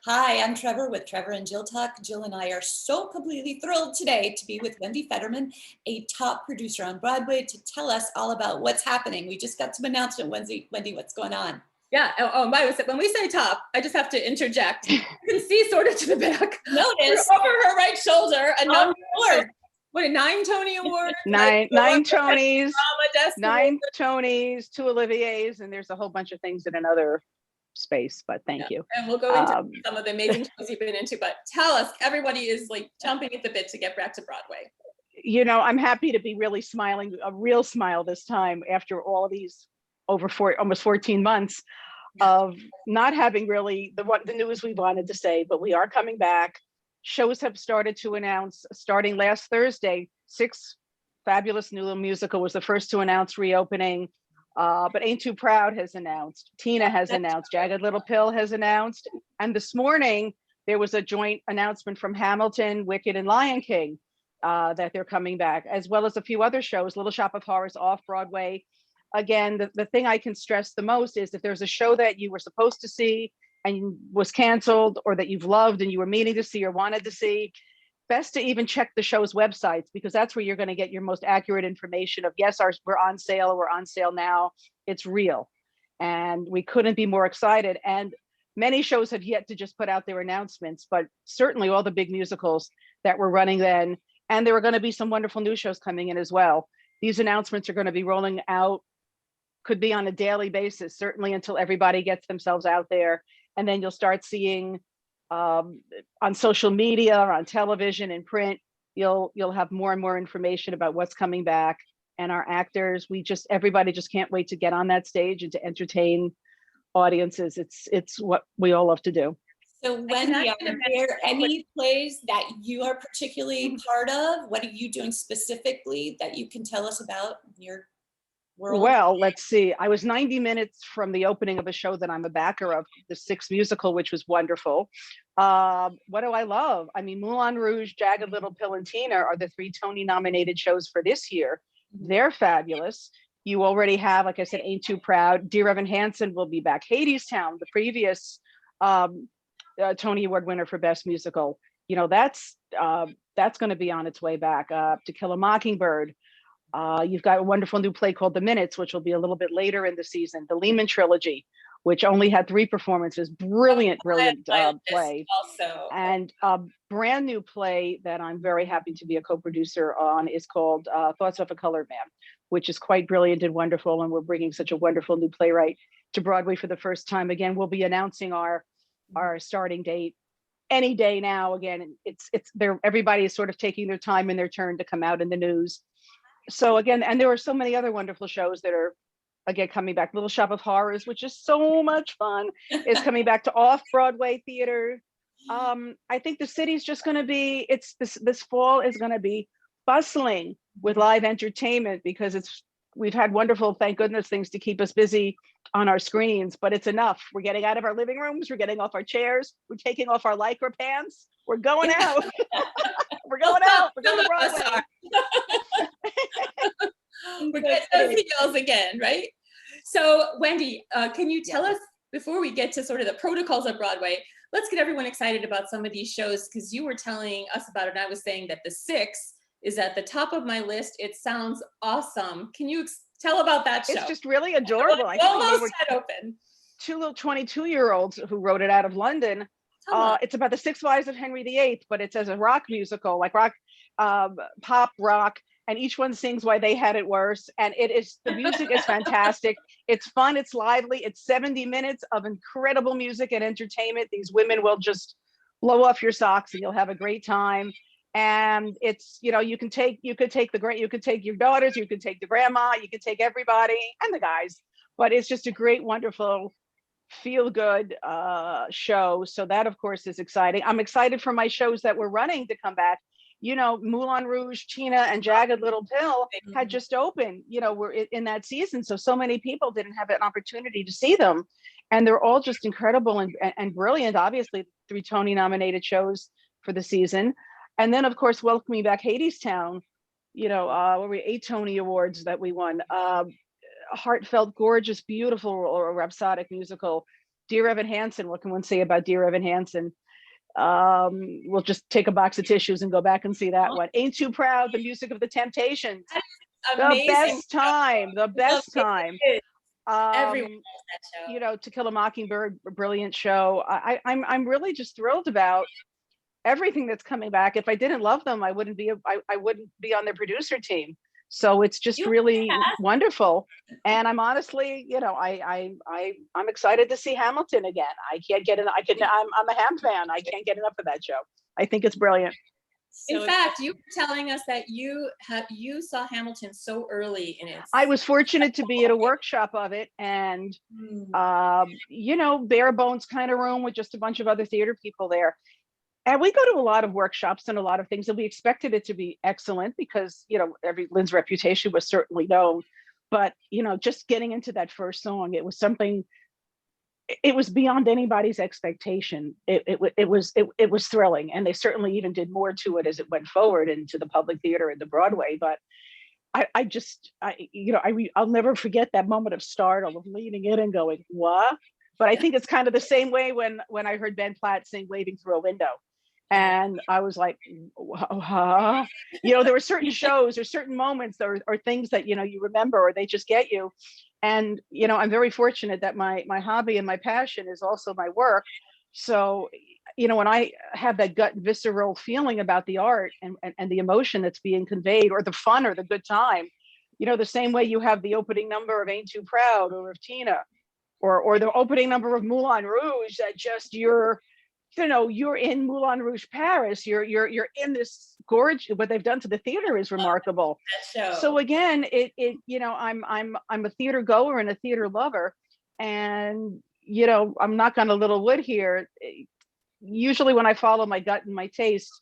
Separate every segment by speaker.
Speaker 1: Hi, I'm Trevor with Trevor and Jill Talk. Jill and I are so completely thrilled today to be with Wendy Federman, a top producer on Broadway, to tell us all about what's happening. We just got some announcement. Wendy, what's going on?
Speaker 2: Yeah. Oh, by the way, when we say top, I just have to interject. You can see sort of to the back.
Speaker 1: Notice
Speaker 2: over her right shoulder a number
Speaker 1: of
Speaker 2: what, 9 Tony Awards?
Speaker 3: Nine Tonys, 9 Tonys, 2 Oliviers, and there's a whole bunch of things in another space, but thank you.
Speaker 2: And we'll go into some of the amazing shows you've been into, but tell us, everybody is like jumping at the bit to get back to Broadway.
Speaker 3: You know, I'm happy to be really smiling, a real smile this time after all of these almost 14 months of not having really the news we wanted to say, but we are coming back. Shows have started to announce, starting last Thursday. 6 Fabulous New Musical was the first to announce reopening. But Ain't Too Proud has announced, Tina has announced, Jagged Little Pill has announced, and this morning there was a joint announcement from Hamilton, Wicked, and Lion King that they're coming back, as well as a few other shows. Little Shop of Horrors off Broadway. Again, the thing I can stress the most is if there's a show that you were supposed to see and was canceled, or that you've loved and you were meaning to see or wanted to see, best to even check the show's websites, because that's where you're going to get your most accurate information of, yes, we're on sale, or we're on sale now. It's real. And we couldn't be more excited. And many shows have yet to just put out their announcements, but certainly all the big musicals that were running then. And there are going to be some wonderful new shows coming in as well. These announcements are going to be rolling out, could be on a daily basis, certainly until everybody gets themselves out there. And then you'll start seeing on social media, or on television and print, you'll have more and more information about what's coming back. And our actors, everybody just can't wait to get on that stage and to entertain audiences. It's what we all love to do.
Speaker 1: So Wendy, are there any plays that you are particularly part of? What are you doing specifically that you can tell us about your world?
Speaker 3: Well, let's see. I was 90 minutes from the opening of a show that I'm a backer of, the 6 musical, which was wonderful. What do I love? I mean, Moulin Rouge, Jagged Little Pill, and Tina are the 3 Tony nominated shows for this year. They're fabulous. You already have, like I said, Ain't Too Proud. Dear Evan Hansen will be back. Hadestown, the previous Tony Award winner for Best Musical. You know, that's going to be on its way back. To Kill a Mockingbird. You've got a wonderful new play called The Minutes, which will be a little bit later in the season. The Lehman Trilogy, which only had 3 performances. Brilliant play.
Speaker 2: Also.
Speaker 3: And a brand new play that I'm very happy to be a co-producer on is called Thoughts of a Colored Man, which is quite brilliant and wonderful. And we're bringing such a wonderful new playwright to Broadway for the first time. Again, we'll be announcing our starting date any day now. Again, everybody is sort of taking their time and their turn to come out in the news. So again, and there are so many other wonderful shows that are, again, coming back. Little Shop of Horrors, which is so much fun, is coming back to off-Broadway theater. I think the city's just going to be, this fall is going to be bustling with live entertainment, because we've had wonderful, thank goodness, things to keep us busy on our screens, but it's enough. We're getting out of our living rooms, we're getting off our chairs, we're taking off our Lycra pants, we're going out. We're going out. We're going to Broadway.
Speaker 2: We're getting those heels again, right? So Wendy, can you tell us, before we get to sort of the protocols of Broadway, let's get everyone excited about some of these shows, because you were telling us about it, and I was saying that the 6 is at the top of my list. It sounds awesome. Can you tell about that show?
Speaker 3: It's just really adorable.
Speaker 2: Almost head open.
Speaker 3: 2 little 22-year-olds who wrote it out of London. It's about the 6 wives of Henry VIII, but it's as a rock musical, like rock, pop rock, and each one sings why they had it worse. And the music is fantastic. It's fun, it's lively, it's 70 minutes of incredible music and entertainment. These women will just blow off your socks and you'll have a great time. And it's, you know, you could take your daughters, you could take the grandma, you could take everybody and the guys, but it's just a great, wonderful, feel good show. So that, of course, is exciting. I'm excited for my shows that we're running to come back. You know, Moulin Rouge, Tina, and Jagged Little Pill had just opened, you know, we're in that season. So many people didn't have an opportunity to see them. And they're all just incredible and brilliant. Obviously, 3 Tony nominated shows for the season. And then, of course, welcoming back Hadestown, you know, where we 8 Tony Awards that we won. Heartfelt, gorgeous, beautiful, or rhapsodic musical. Dear Evan Hansen, what can one say about Dear Evan Hansen? We'll just take a box of tissues and go back and see that one. Ain't Too Proud, the music of the Temptations. The
Speaker 2: Amazing.
Speaker 3: best time, the best time.
Speaker 2: Everyone loves that show.
Speaker 3: You know, To Kill a Mockingbird, a brilliant show. I'm really just thrilled about everything that's coming back. If I didn't love them, I wouldn't be on their producer team. So it's just really wonderful. And I'm honestly, you know, I'm excited to see Hamilton again. I can't get enough. I'm a Ham fan. I can't get enough of that show. I think it's brilliant.
Speaker 2: In fact, you were telling us that you saw Hamilton so early in its.
Speaker 3: I was fortunate to be at a workshop of it, and you know, bare bones kind of room with just a bunch of other theater people there. And we go to a lot of workshops and a lot of things, and we expected it to be excellent because, you know, Lynn's reputation was certainly known. But, you know, just getting into that first song, it was something, it was beyond anybody's expectation. It was thrilling. And they certainly even did more to it as it went forward into the public theater and the Broadway. But I'll never forget that moment of startle, of leaning in and going, what? But I think it's kind of the same way when I heard Ben Platt sing Waving Through a Window. And I was like, huh? You know, there were certain shows or certain moments or things that, you know, you remember, or they just get you. And, you know, I'm very fortunate that my hobby and my passion is also my work. So, you know, when I have that gut visceral feeling about the art and the emotion that's being conveyed, or the fun or the good time, you know, the same way you have the opening number of Ain't Too Proud or of Tina, or the opening number of Moulin Rouge, that just you're in Moulin Rouge, Paris. You're in this gorge. What they've done to the theater is remarkable. So again, it you know, I'm a theater goer and a theater lover, and you know, I'm knocking on a little wood here. Usually, when I follow my gut and my taste,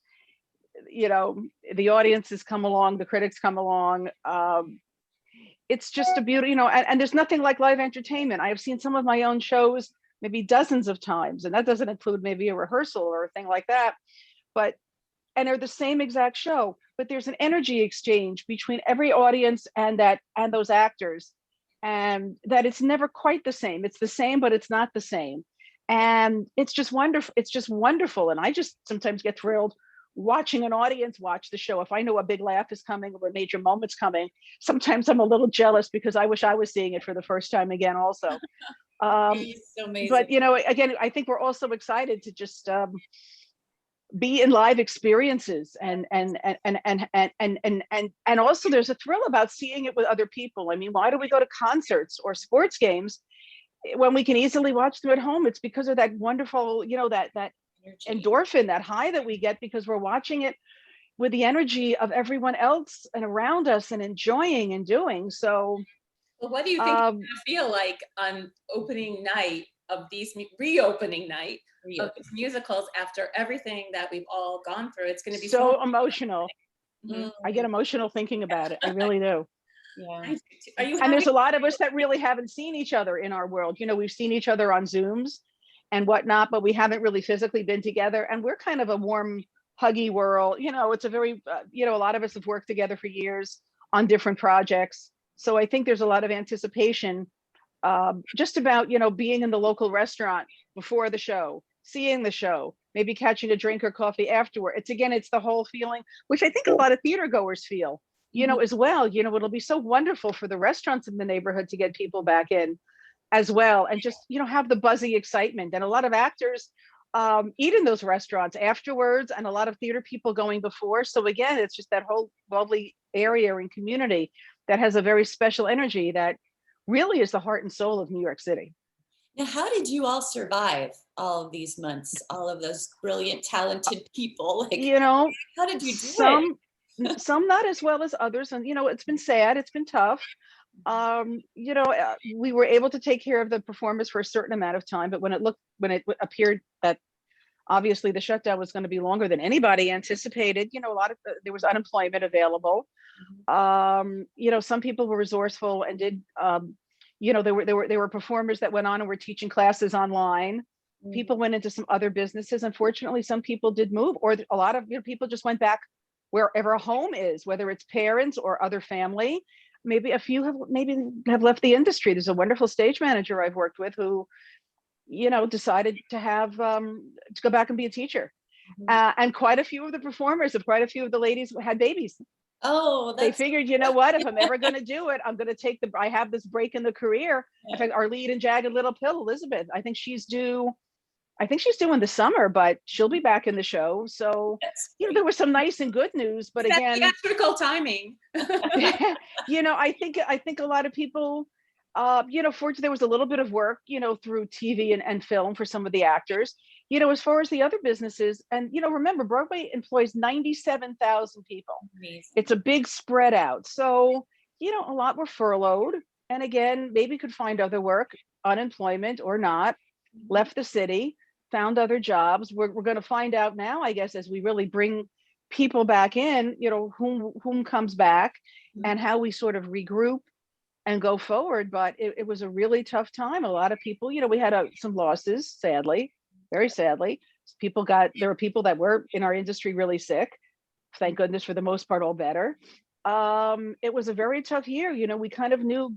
Speaker 3: you know, the audiences come along, the critics come along. It's just a beauty, you know, and there's nothing like live entertainment. I have seen some of my own shows maybe dozens of times, and that doesn't include maybe a rehearsal or a thing like that. And they're the same exact show, but there's an energy exchange between every audience and those actors, and that it's never quite the same. It's the same, but it's not the same. And it's just wonderful. It's just wonderful. And I just sometimes get thrilled watching an audience watch the show. If I know a big laugh is coming or a major moment's coming, sometimes I'm a little jealous because I wish I was seeing it for the first time again also.
Speaker 1: So amazing.
Speaker 3: But you know, again, I think we're also excited to just be in live experiences, and also there's a thrill about seeing it with other people. I mean, why do we go to concerts or sports games when we can easily watch them at home? It's because of that wonderful, you know, that endorphin, that high that we get because we're watching it with the energy of everyone else and around us and enjoying and doing. So
Speaker 2: well, what do you think it's going to feel like on opening night of these reopening night of these musicals after everything that we've all gone through? It's going to be
Speaker 3: so emotional. Mm-hmm. I get emotional thinking about it. I really do.
Speaker 2: Yeah.
Speaker 3: And there's a lot of us that really haven't seen each other in our world. You know, we've seen each other on Zooms and whatnot, but we haven't really physically been together. And we're kind of a warm, huggy world. You know, it's a very, you know, a lot of us have worked together for years on different projects. So I think there's a lot of anticipation just about, you know, being in the local restaurant before the show, seeing the show, maybe catching a drink or coffee afterward. It's the whole feeling, which I think a lot of theater goers feel, you know, as well. You know, it'll be so wonderful for the restaurants in the neighborhood to get people back in as well, and just, you know, have the buzzy excitement. And a lot of actors eat in those restaurants afterwards, and a lot of theater people going before. So again, it's just that whole lovely area and community that has a very special energy that really is the heart and soul of New York City.
Speaker 1: Now, how did you all survive all of these months? All of those brilliant, talented people. Like,
Speaker 3: you know,
Speaker 1: how did you do it?
Speaker 3: Some not as well as others, and you know, it's been sad. It's been tough. You know, we were able to take care of the performers for a certain amount of time, but when it appeared that obviously the shutdown was going to be longer than anybody anticipated, you know, there was unemployment available. You know, some people were resourceful and did, you know, there were performers that went on and were teaching classes online. People went into some other businesses. Unfortunately, some people did move, or a lot of, you know, people just went back wherever home is, whether it's parents or other family. Maybe a few have left the industry. There's a wonderful stage manager I've worked with who decided to have to go back and be a teacher. And quite a few of the performers and quite a few of the ladies had babies.
Speaker 1: Oh,
Speaker 3: They
Speaker 1: that's
Speaker 3: figured, you know what, if I'm ever going to do it, I'm going to take I have this break in the career. In fact, our lead in Jagged Little Pill, Elizabeth, I think she's due in the summer, but she'll be back in the show. So, there was some nice and good news, but again,
Speaker 2: theatrical timing.
Speaker 3: I think a lot of people, fortunately there was a little bit of work, through TV and film for some of the actors, as far as the other businesses. And, remember, Broadway employs 97,000 people.
Speaker 1: amazing.
Speaker 3: It's a big spread out. So, a lot were furloughed. And again, maybe could find other work, unemployment or not, left the city, found other jobs. We're going to find out now, I guess, as we really bring people back in, whom comes back and how we sort of regroup and go forward. But it was a really tough time. A lot of people, we had some losses, sadly, very sadly. There were people that were in our industry really sick. Thank goodness, for the most part, all better. It was a very tough year. We kind of knew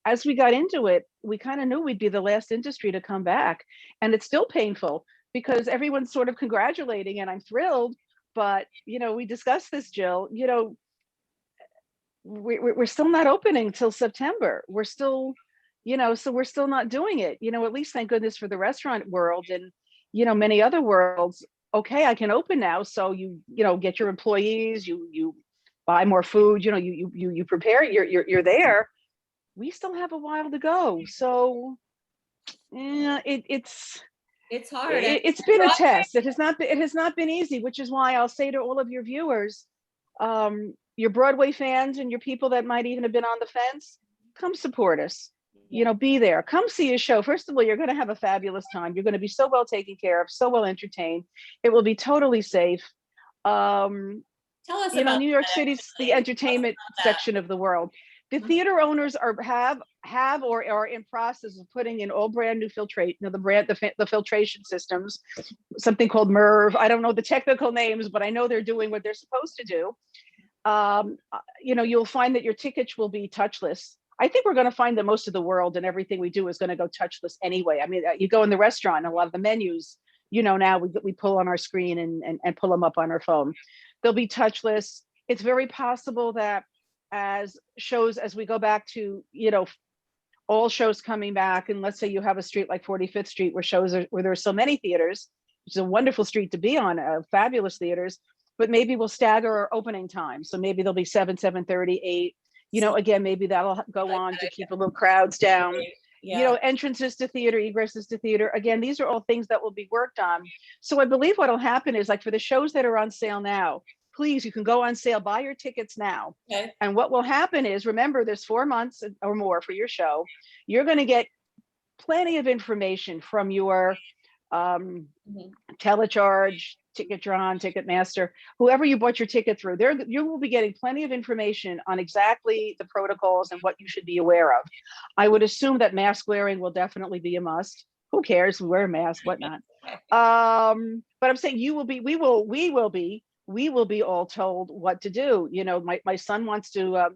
Speaker 3: as we got into it, we kind of knew we'd be the last industry to come back. And it's still painful because everyone's sort of congratulating, and I'm thrilled. But, we discussed this, Jill, we're still not opening till September. We're still, so we're still not doing it, at least thank goodness for the restaurant world and, many other worlds. Okay, I can open now. So you get your employees, you buy more food, you prepare, you're there. We still have a while to go. So it's
Speaker 2: hard.
Speaker 3: It's been a test. It has not been easy, which is why I'll say to all of your viewers, your Broadway fans and your people that might even have been on the fence, come support us. Be there. Come see a show. First of all, you're going to have a fabulous time. You're going to be so well taken care of, so well entertained. It will be totally safe.
Speaker 1: Tell us about
Speaker 3: New York City's the entertainment section of the world. The theater owners have or are in process of putting in all brand new the filtration systems, something called MERV. I don't know the technical names, but I know they're doing what they're supposed to do. You'll find that your tickets will be touchless. I think we're going to find that most of the world and everything we do is going to go touchless anyway. I mean, you go in the restaurant, a lot of the menus, now we pull on our screen and pull them up on our phone. They'll be touchless. It's very possible that as we go back to, all shows coming back, and let's say you have a street like 45th Street where there are so many theaters, which is a wonderful street to be on, fabulous theaters, but maybe we'll stagger our opening time. So maybe there'll be 7, 7:30, 8. Again, maybe that'll go on to keep a little crowds down. Entrances to theater, egresses to theater. Again, these are all things that will be worked on. So I believe what'll happen is, like, for the shows that are on sale now, please, you can go on sale, buy your tickets now.
Speaker 1: Okay.
Speaker 3: And what will happen is, remember, there's 4 months or more for your show. You're going to get plenty of information from your telecharge, Ticketron, Ticketmaster, whoever you bought your ticket through. You will be getting plenty of information on exactly the protocols and what you should be aware of. I would assume that mask wearing will definitely be a must. Who cares? Wear a mask, whatnot. But I'm saying we will be all told what to do. My son wants to,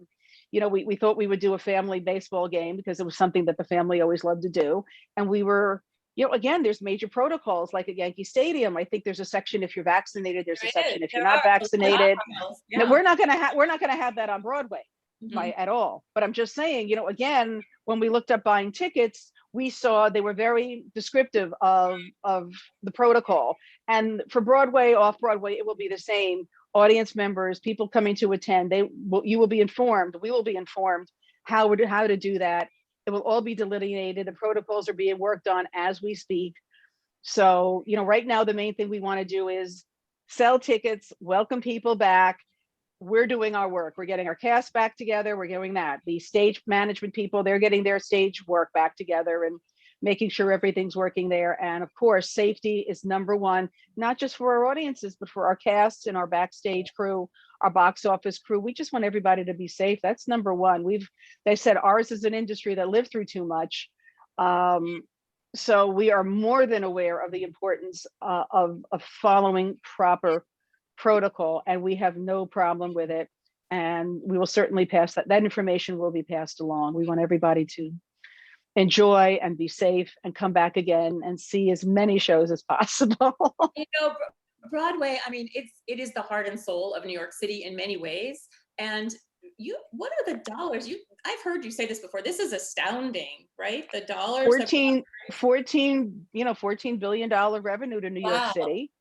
Speaker 3: we thought we would do a family baseball game because it was something that the family always loved to do. And we were, again, there's major protocols like at Yankee Stadium. I think there's a section if you're vaccinated, there's a section if you're not vaccinated.
Speaker 1: Yeah.
Speaker 3: Now, we're not going to have that on Broadway at all. But I'm just saying, again, when we looked up buying tickets, we saw they were very descriptive of the protocol. And for Broadway, off Broadway, it will be the same. Audience members, people coming to attend, you will be informed. We will be informed how to do that. It will all be delineated. The protocols are being worked on as we speak. So, right now, the main thing we want to do is sell tickets, welcome people back. We're doing our work. We're getting our cast back together. We're doing that. The stage management people, they're getting their stage work back together and making sure everything's working there. And of course, safety is number one, not just for our audiences, but for our cast and our backstage crew, our box office crew. We just want everybody to be safe. That's number one. They said ours is an industry that lived through too much. So we are more than aware of the importance of following proper protocol, and we have no problem with it. And we will certainly pass that information will be passed along. We want everybody to enjoy and be safe and come back again and see as many shows as possible.
Speaker 2: You know, Broadway, I mean, it is the heart and soul of New York City in many ways. And what are the dollars? I've heard you say this before. This is astounding, right? The dollars.
Speaker 3: 14 billion dollar revenue to New York City.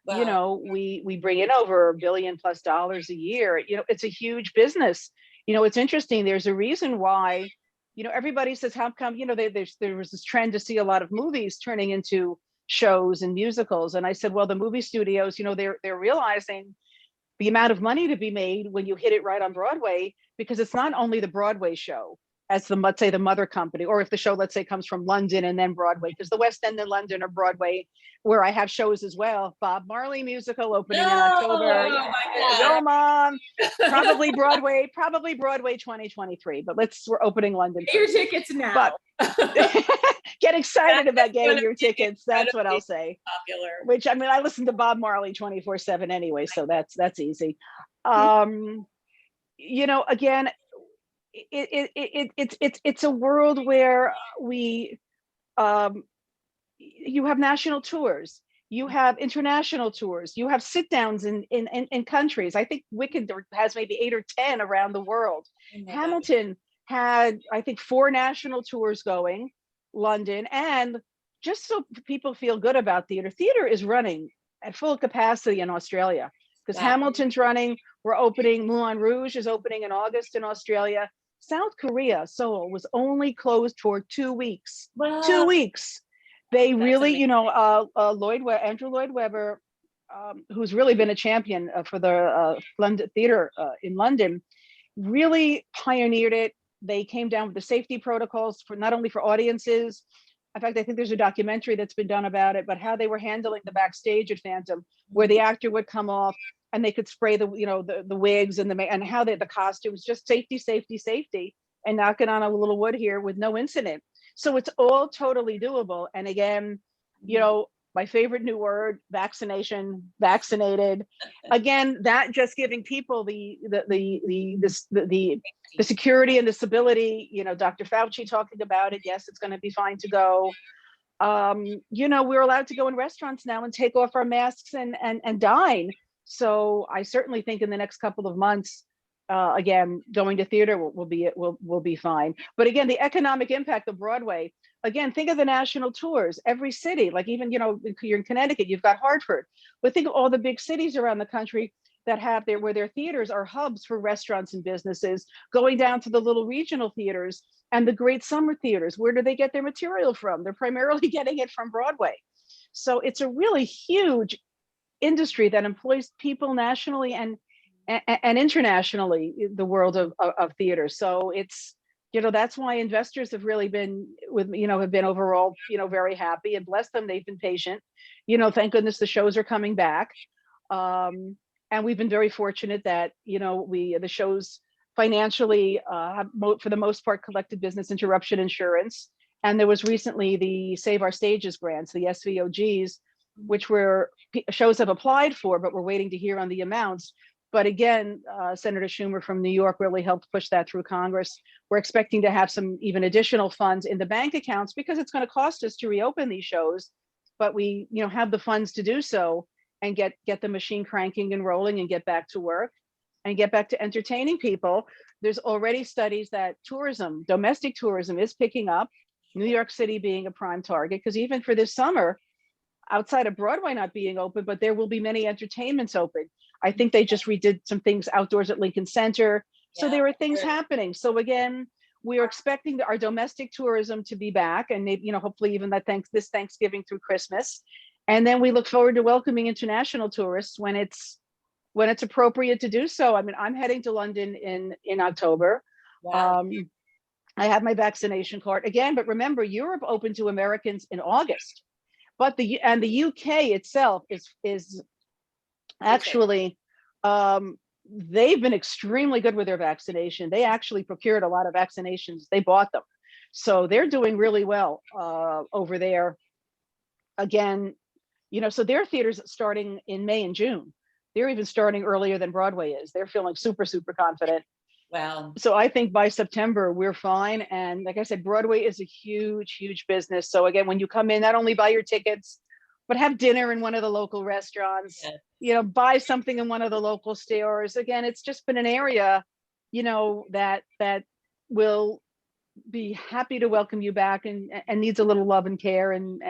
Speaker 1: Wow.
Speaker 3: You know, we bring in over $1 billion+ a year. You know, it's a huge business. You know, it's interesting. There's a reason why, you know, everybody says, how come, you know, there was this trend to see a lot of movies turning into shows and musicals. And I said, well, the movie studios, you know, they're realizing the amount of money to be made when you hit it right on Broadway, because it's not only the Broadway show as let's say the mother company, or if the show, let's say, comes from London and then Broadway, because the West End and London are Broadway, where I have shows as well. Bob Marley musical opening in October. Yo, Mom. Probably Broadway 2023, but we're opening London.
Speaker 2: Get your tickets now.
Speaker 3: But get excited about getting your tickets. That's what I'll say.
Speaker 2: Popular.
Speaker 3: Which, I mean, I listen to Bob Marley 24/7 anyway, so that's easy. You know, again, it's a world where you have national tours, you have international tours, you have sit downs in countries. I think Wicked has maybe 8 or 10 around the world. Hamilton had, I think, 4 national tours going, London, and just so people feel good about theater is running at full capacity in Australia, because Hamilton's running. We're opening, Moulin Rouge is opening in August in Australia. South Korea, Seoul, was only closed for 2 weeks.
Speaker 1: Wow.
Speaker 3: 2 weeks. They really,
Speaker 2: amazing.
Speaker 3: you know, Andrew Lloyd Webber, who's really been a champion for the London theater in London, really pioneered it. They came down with the safety protocols for not only for audiences. In fact, I think there's a documentary that's been done about it, but how they were handling the backstage at Phantom, where the actor would come off and they could spray the wigs and how the costumes, just safety, and knock it on a little wood here with no incident. So it's all totally doable. And again, you know, my favorite new word, vaccination, vaccinated. Again, that just giving people the security and the stability. You know, Dr. Fauci talking about it. Yes, it's going to be fine to go. You know, we're allowed to go in restaurants now and take off our masks and dine. So I certainly think in the next couple of months, again, going to theater will be fine. But again, the economic impact of Broadway, again, think of the national tours, every city, like even, you know, you're in Connecticut, you've got Hartford, but think of all the big cities around the country that have where their theaters are hubs for restaurants and businesses, going down to the little regional theaters and the great summer theaters. Where do they get their material from? They're primarily getting it from Broadway. So it's a really huge industry that employs people nationally and internationally, the world of theater. So it's, you know, that's why investors have really been have been overall, you know, very happy, and bless them, they've been patient. You know, thank goodness the shows are coming back. And we've been very fortunate that, you know, the shows financially have for the most part collected business interruption insurance. And there was recently the Save Our Stages grants, the SVOGs, which shows have applied for, but we're waiting to hear on the amounts. But again, Senator Schumer from New York really helped push that through Congress. We're expecting to have some even additional funds in the bank accounts, because it's going to cost us to reopen these shows, but we, you know, have the funds to do so and get the machine cranking and rolling and get back to work and get back to entertaining people. There's already studies that tourism, domestic tourism, is picking up, New York City being a prime target, because even for this summer, outside of Broadway not being open, but there will be many entertainments open. I think they just redid some things outdoors at Lincoln Center. So there are things happening. So again, we are expecting our domestic tourism to be back, and maybe, you know, hopefully even this Thanksgiving through Christmas. And then we look forward to welcoming international tourists when it's appropriate to do so. I mean, I'm heading to London in October.
Speaker 1: Wow.
Speaker 3: I have my vaccination card again, but remember, Europe opened to Americans in August. But the UK itself is actually, they've been extremely good with their vaccination. They actually procured a lot of vaccinations. They bought them. So they're doing really well over there. Again, you know, so their theaters starting in May and June. They're even starting earlier than Broadway is. They're feeling super, super confident.
Speaker 1: Wow.
Speaker 3: So I think by September we're fine. And like I said, Broadway is a huge, huge business. So again, when you come in, not only buy your tickets, but have dinner in one of the local restaurants,
Speaker 1: Yeah.
Speaker 3: you know, buy something in one of the local stores. Again, it's just been an area, you know, that will be happy to welcome you back, and needs a little love and care and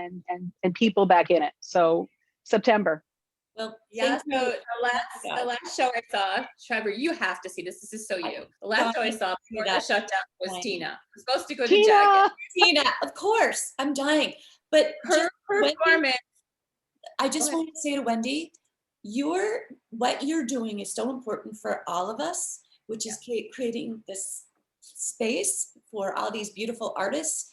Speaker 3: people back in it. So September.
Speaker 1: Well,
Speaker 2: Yeah,
Speaker 1: thank you.
Speaker 2: so the last show I saw, Trevor, you have to see this. This is so you. The last show I saw before the shutdown was Tina. I was supposed to go to Jagged.
Speaker 1: Tina, of course, I'm dying. But
Speaker 2: Her performance.
Speaker 1: I just want to say to Wendy, what you're doing is so important for all of us, which is creating this space for all these beautiful artists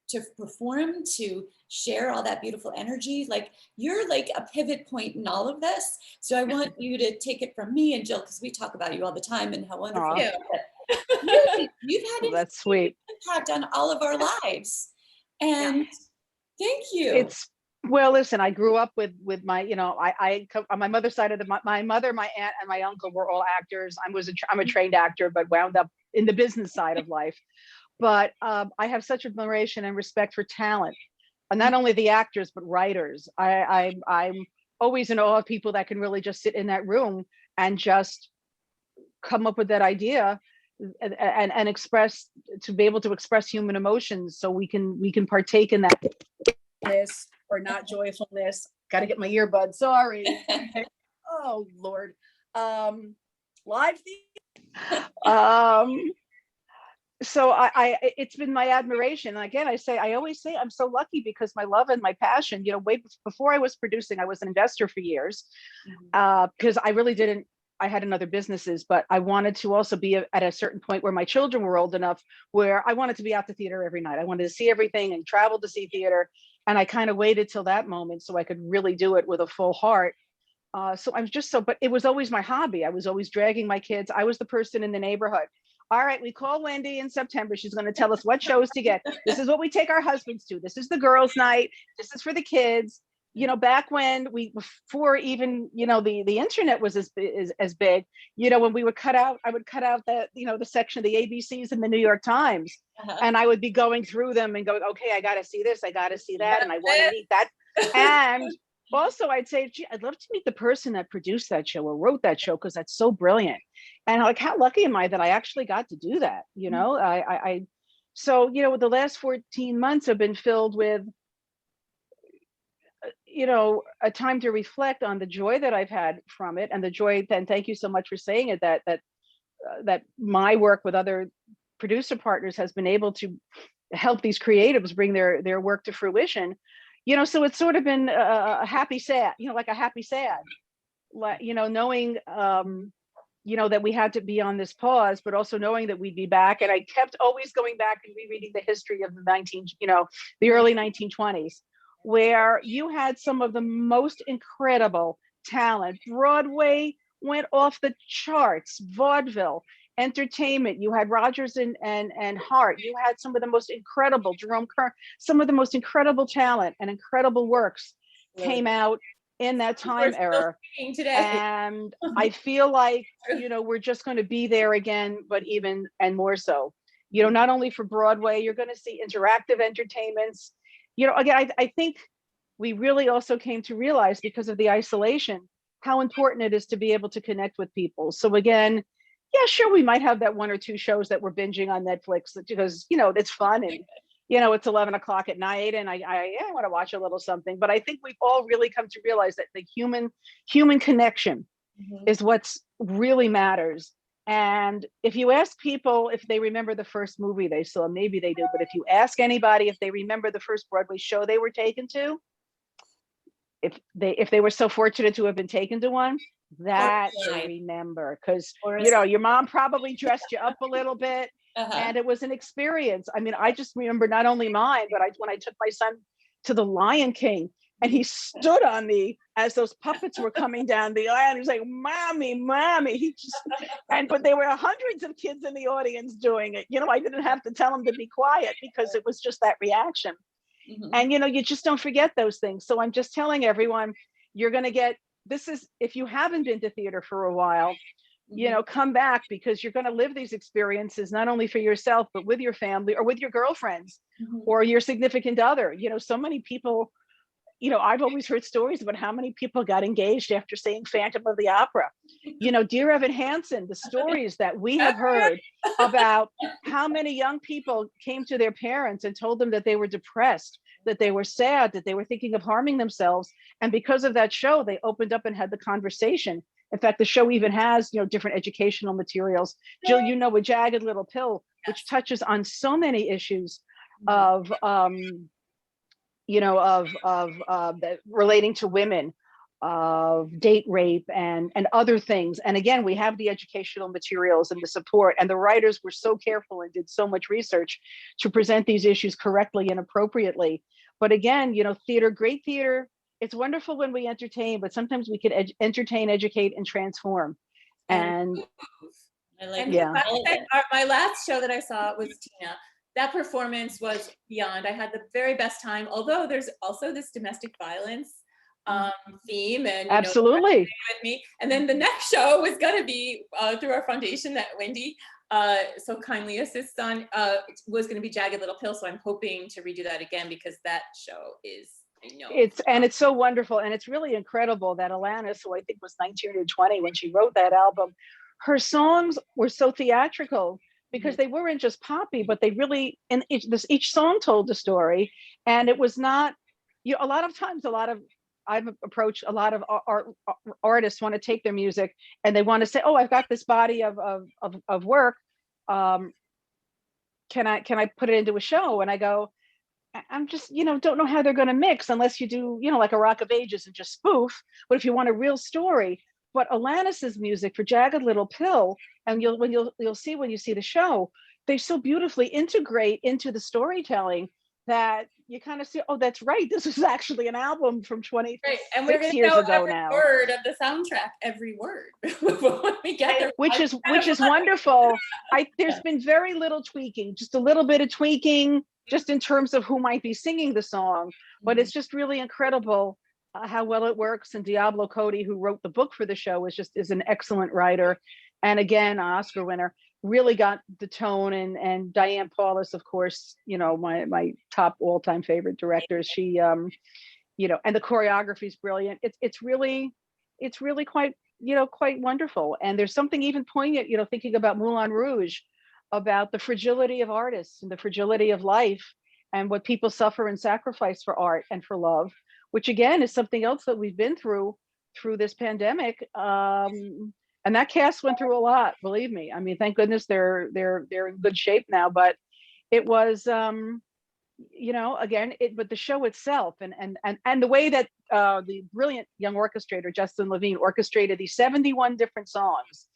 Speaker 1: to perform, to share all that beautiful energy. Like, you're like a pivot point in all of this. So I want you to take it from me and Jill, because we talk about you all the time and how wonderful you are. You've had
Speaker 3: That's sweet
Speaker 1: impact on all of our lives. And thank you.
Speaker 3: Well, listen, I grew up with my, you know, I come on my mother's side of my mother, my aunt, and my uncle were all actors. I'm a trained actor, but wound up in the business side of life. But I have such admiration and respect for talent, and not only the actors but writers. I'm always in awe of people that can really just sit in that room and just come up with that idea and express, to be able to express human emotions, so we can partake in that or not joyfulness. Got to get my earbuds. Sorry. Oh Lord. Live so I it's been my admiration. And again, I always say I'm so lucky, because my love and my passion, you know, way before I was producing, I was an investor for years, because I had another businesses, but I wanted to also be at a certain point where my children were old enough where I wanted to be out to theater every night. I wanted to see everything and travel to see theater. And I kind of waited till that moment so I could really do it with a full heart. So I'm just but it was always my hobby. I was always dragging my kids. I was the person in the neighborhood. All right, we call Wendy in September. She's going to tell us what shows to get. This is what we take our husbands to. This is the girls' night. This is for the kids. You know, back when before even, you know, the internet was as big, you know, when I would cut out the, you know, the section of the ABCs in the New York Times, and I would be going through them and going, okay, I got to see this, I got to see that, and I want to meet that. And also I'd say, gee, I'd love to meet the person that produced that show or wrote that show, because that's so brilliant. And like, how lucky am I that I actually got to do that? You know, so, you know, the last 14 months have been filled with, you know, a time to reflect on the joy that I've had from it, and the joy, and thank you so much for saying it, that my work with other producer partners has been able to help these creatives bring their work to fruition. You know, so it's sort of been a happy sad, you know, like a happy sad, you know, knowing, you know, that we had to be on this pause, but also knowing that we'd be back. And I kept always going back and rereading the history of the early 1920s, where you had some of the most incredible talent. Broadway went off the charts, vaudeville, entertainment. You had Rogers and Hart. You had some of the most incredible, Jerome Kern, some of the most incredible talent and incredible works came out in that time era. And I feel like, you know, we're just going to be there again, but even and more so. You know, not only for Broadway, you're going to see interactive entertainments. You know, again, I think we really also came to realize, because of the isolation, how important it is to be able to connect with people. So again, yeah, sure, we might have that one or two shows that we're binging on Netflix, because, you know, it's fun, and, you know, it's 11 o'clock at night, and I want to watch a little something. But I think we've all really come to realize that the human connection is what's really matters. And if you ask people if they remember the first movie they saw, maybe they do, but if you ask anybody if they remember the first Broadway show they were taken to, if they were so fortunate to have been taken to one, that they remember, because, you know, your mom probably dressed you up a little bit, and it was an experience. I mean, I just remember not only mine, but when I took my son to the Lion King, and he stood on me as those puppets were coming down the aisle, and he was like, "Mommy, mommy." He just, but there were hundreds of kids in the audience doing it. You know, I didn't have to tell him to be quiet, because it was just that reaction. And, you know, you just don't forget those things. So I'm just telling everyone, you're going to get, if you haven't been to theater for a while, you know, come back, because you're going to live these experiences not only for yourself, but with your family or with your girlfriends or your significant other. You know, so many people, you know, I've always heard stories about how many people got engaged after seeing Phantom of the Opera. You know, Dear Evan Hansen, the stories that we have heard about how many young people came to their parents and told them that they were depressed, that they were sad, that they were thinking of harming themselves. And because of that show, they opened up and had the conversation. In fact, the show even has, you know, different educational materials. Jill, you know, A Jagged Little Pill, which touches on so many issues of, you know, that relating to women, of date rape and other things. And again, we have the educational materials and the support, and the writers were so careful and did so much research to present these issues correctly and appropriately. But again, you know, theater, great theater, it's wonderful when we entertain, but sometimes we could entertain, educate, and transform. And
Speaker 1: I like
Speaker 3: Yeah.
Speaker 2: My last show that I saw was Tina. That performance was beyond. I had the very best time, although there's also this domestic violence theme, and
Speaker 3: absolutely,
Speaker 2: with me. And then the next show was going to be through our foundation that Wendy so kindly assists on, was going to be Jagged Little Pill. So I'm hoping to redo that again, because that show is, I know,
Speaker 3: it's so wonderful, and it's really incredible that Alanis, who I think was 19 or 20 when she wrote that album, her songs were so theatrical, because they weren't just poppy, but they really, and each song told a story. And it was not, you know, a lot of times, I've approached a lot of artists want to take their music and they want to say, oh, I've got this body of work. Can I put it into a show? And I go, I'm just, you know, don't know how they're going to mix unless you do, you know, like a Rock of Ages and just spoof. But if you want a real story, but Alanis's music for Jagged Little Pill, and you'll see when you see the show, they so beautifully integrate into the storytelling that you kind of see, oh, that's right, this is actually an album from 26
Speaker 2: and we're gonna
Speaker 3: years
Speaker 2: know
Speaker 3: ago
Speaker 2: every
Speaker 3: now.
Speaker 2: word of the soundtrack, every word when we get there.
Speaker 3: Which is wonderful. There's been very little tweaking, just a little bit of tweaking, just in terms of who might be singing the song, but it's just really incredible how well it works. And Diablo Cody, who wrote the book for the show, is an excellent writer, and again, an Oscar winner. Really got the tone, and Diane Paulus, of course, you know, my top all-time favorite directors. She, you know, and the choreography is brilliant. It's really quite, you know, quite wonderful. And there's something even poignant, you know, thinking about Moulin Rouge, about the fragility of artists and the fragility of life, and what people suffer and sacrifice for art and for love, which again is something else that we've been through this pandemic. And that cast went through a lot, believe me. I mean, thank goodness they're in good shape now. But it was, you know, again, but the show itself, and the way that the brilliant young orchestrator Justin Levine orchestrated these 71 different songs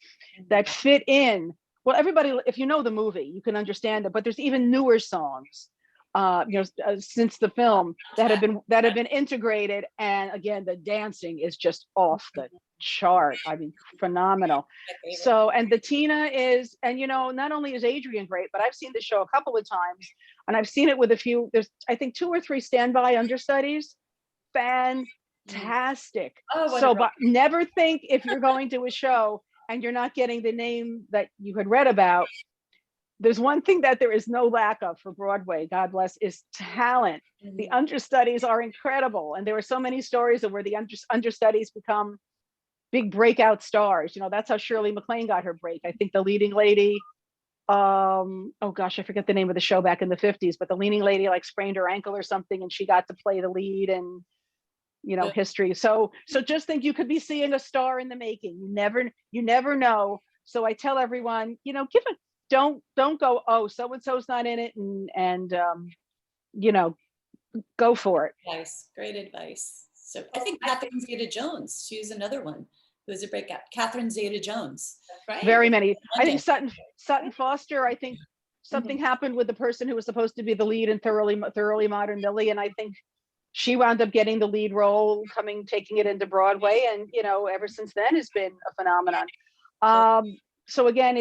Speaker 3: that fit in. Well, everybody, if you know the movie, you can understand it. But there's even newer songs, you know, since the film that have been integrated. And again, the dancing is just off the chart. I mean, phenomenal. So, and the Tina is, and you know, not only is Adrian great, but I've seen the show a couple of times, and I've seen it with a few, there's I think 2 or 3 standby understudies. Fantastic. So, but never think, if you're going to a show and you're not getting the name that you had read about, there's one thing that there is no lack of for Broadway, God bless, is talent. The understudies are incredible, and there are so many stories of where the understudies become big breakout stars. You know, that's how Shirley MacLaine got her break. I think the leading lady, oh gosh, I forget the name of the show back in the 50s, but the leading lady like sprained her ankle or something, and she got to play the lead, and you know, history. So just think, you could be seeing a star in the making. You never know. So I tell everyone, you know, don't go, oh, so and so's not in it, and you know, go for it.
Speaker 1: Nice, great advice. So I think Catherine Zeta-Jones, she was another one who was a breakout. Catherine Zeta-Jones.
Speaker 2: Right.
Speaker 3: Very many. I think Sutton Foster, I think something happened with the person who was supposed to be the lead in Thoroughly Modern Millie, and I think she wound up getting the lead role, taking it into Broadway, and you know, ever since then has been a phenomenon. So again,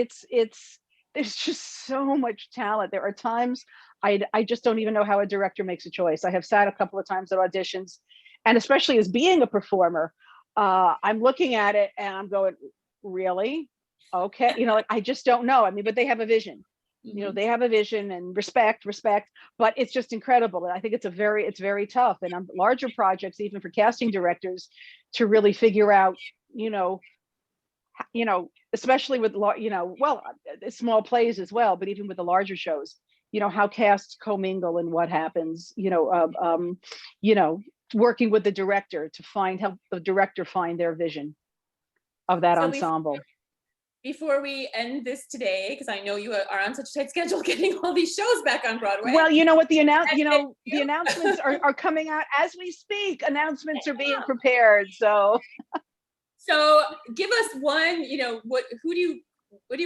Speaker 3: there's just so much talent. There are times I just don't even know how a director makes a choice. I have sat a couple of times at auditions, and especially as being a performer, I'm looking at it and I'm going, really? okay, like, I just don't know. I mean, but they have a vision. They have a vision, and respect, but it's just incredible. And I think it's very tough. And on larger projects, even for casting directors, to really figure out, especially with, small plays as well, but even with the larger shows, how casts commingle and what happens, working with the director to help the director find their vision of that ensemble.
Speaker 2: Before we end this today, because I know you are on such a tight schedule getting all these shows back on Broadway.
Speaker 3: Well, you know what, the announcements are coming out as we speak. Announcements are being prepared. So
Speaker 2: give us one, what do you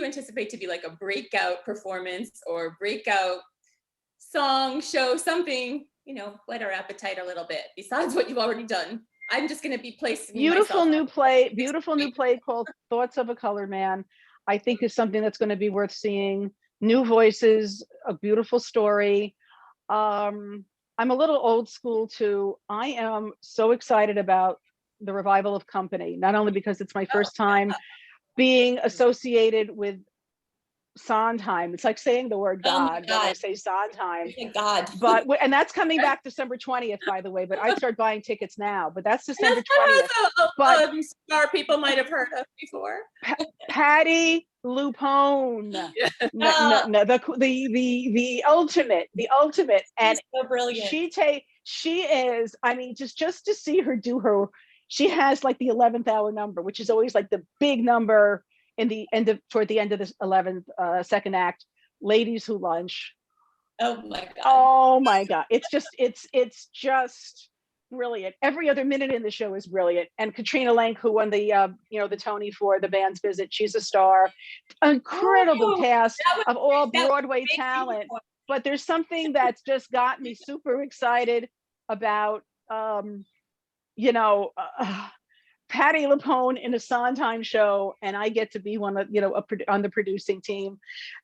Speaker 2: anticipate to be like a breakout performance or breakout song, show, something, whet our appetite a little bit besides what you've already done. I'm just going to be placing
Speaker 3: beautiful new play called Thoughts of a Colored Man. I think is something that's going to be worth seeing. New voices, a beautiful story. I'm a little old school too. I am so excited about the revival of Company, not only because it's my first time being associated with Sondheim. It's like saying the word God when I say Sondheim.
Speaker 1: Thank God.
Speaker 3: But and that's coming back December 20th, by the way. But I'd start buying tickets now. But that's December 20th.
Speaker 2: But star people might have heard of before.
Speaker 3: Patty Lupone, the ultimate, and
Speaker 1: so brilliant.
Speaker 3: She is. I mean, just to see her do her. She has like the 11th hour number, which is always like the big number. Toward the end of the 11th second act, Ladies Who Lunch.
Speaker 1: Oh my God.
Speaker 3: It's just brilliant. Every other minute in the show is brilliant. And Katrina Lenk, who won the the Tony for The Band's Visit, she's a star. Incredible cast of all Broadway talent. But there's something that's just got me super excited about Patty Lupone in a Sondheim show, and I get to be one of on the producing team.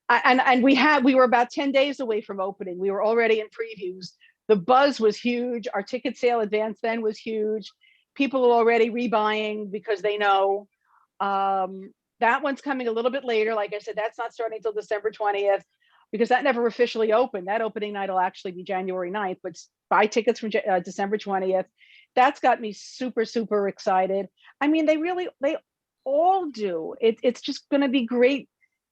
Speaker 3: And we were about 10 days away from opening. We were already in previews. The buzz was huge. Our ticket sale advance then was huge. People are already rebuying because they know. That one's coming a little bit later. Like I said, that's not starting until December 20th because that never officially opened. That opening night will actually be January 9th, but buy tickets from December 20th. That's got me super, super excited. I mean, they all do. It's just going to be great,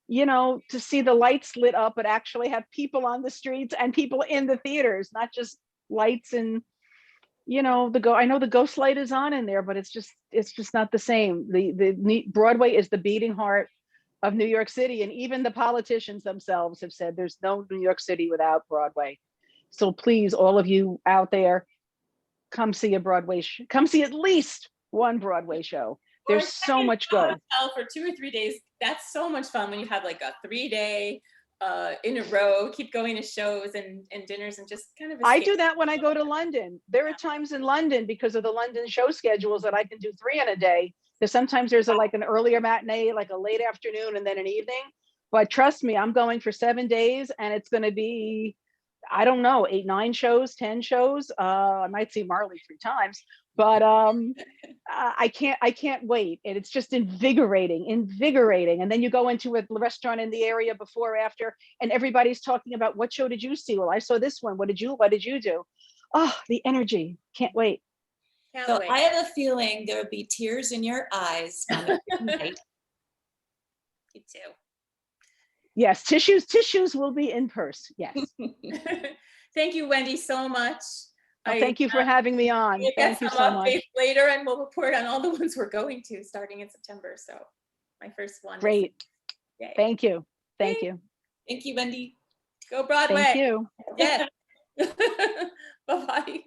Speaker 3: to see the lights lit up, but actually have people on the streets and people in the theaters, not just lights and, I know the ghost light is on in there, but it's just not the same. The Broadway is the beating heart of New York City. And even the politicians themselves have said there's no New York City without Broadway. So please, all of you out there, come see a Broadway come see at least one Broadway show. There's so much good.
Speaker 2: For 2 or 3 days. That's so much fun when you have like a 3-day in a row, keep going to shows and dinners and just kind of escape.
Speaker 3: I do that when I go to London. There are times in London because of the London show schedules that I can do 3 in a day. Because sometimes there's like an earlier matinee, like a late afternoon, and then an evening. But trust me, I'm going for 7 days, and it's going to be, I don't know, 8, 9 shows, 10 shows. I might see Marley 3 times, but I can't wait. And it's just invigorating. And then you go into a restaurant in the area before or after, and everybody's talking about, what show did you see? Well, I saw this one. What did you do? Oh, the energy. Can't wait.
Speaker 1: So I have a feeling there will be tears in your eyes on the night.
Speaker 2: Me too.
Speaker 3: Yes, tissues will be in purse. Yes.
Speaker 2: Thank you, Wendy, so much.
Speaker 3: Thank you for having me on. Thank you so much.
Speaker 2: Later, and we'll report on all the ones we're going to starting in September. So my first one.
Speaker 3: Great. Thank you.
Speaker 1: Thank you, Wendy.
Speaker 2: Go Broadway.
Speaker 3: Thank you.
Speaker 2: Yeah. Bye-bye.